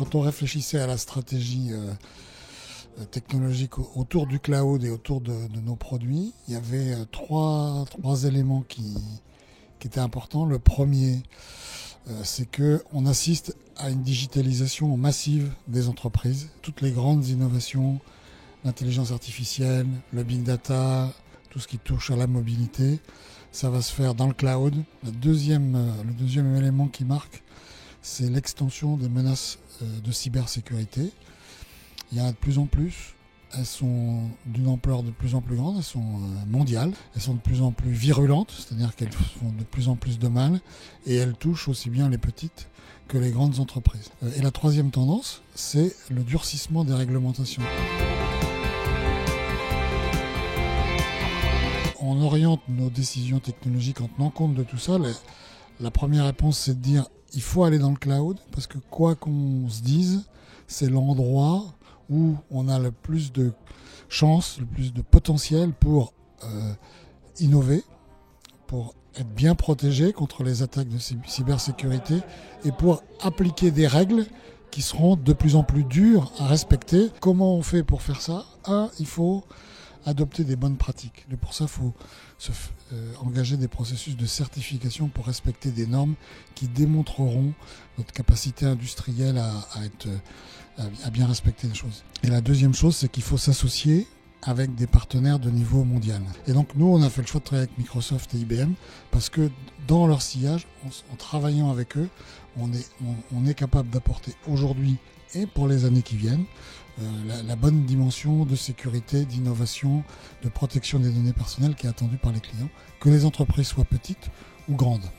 quand on réfléchissait à la stratégie technologique autour du cloud et autour de nos produits, il y avait trois éléments qui étaient importants. Le premier, c'est qu'on assiste à une digitalisation massive des entreprises. Toutes les grandes innovations, l'intelligence artificielle, le big data, tout ce qui touche à la mobilité, ça va se faire dans le cloud. Le deuxième élément qui marque, c'est l'extension des menaces de cybersécurité. Il y en a de plus en plus. Elles sont d'une ampleur de plus en plus grande, elles sont mondiales, elles sont de plus en plus virulentes, c'est-à-dire qu'elles font de plus en plus de mal, et elles touchent aussi bien les petites que les grandes entreprises. Et la troisième tendance, c'est le durcissement des réglementations. On oriente nos décisions technologiques en tenant compte de tout ça. La première réponse, c'est de dire il faut aller dans le cloud, parce que quoi qu'on se dise, c'est l'endroit où on a le plus de chances, le plus de potentiel pour innover, pour être bien protégé contre les attaques de cybersécurité et pour appliquer des règles qui seront de plus en plus dures à respecter. Comment on fait pour faire ça ? Il faut adopter des bonnes pratiques. Et pour ça, il faut engager des processus de certification pour respecter des normes qui démontreront notre capacité industrielle à bien respecter les choses. Et la deuxième chose, c'est qu'il faut s'associer avec des partenaires de niveau mondial. Et donc nous, on a fait le choix de travailler avec Microsoft et IBM parce que dans leur sillage, en travaillant avec eux, on est capable d'apporter aujourd'hui et pour les années qui viennent la bonne dimension de sécurité, d'innovation, de protection des données personnelles qui est attendue par les clients, que les entreprises soient petites ou grandes.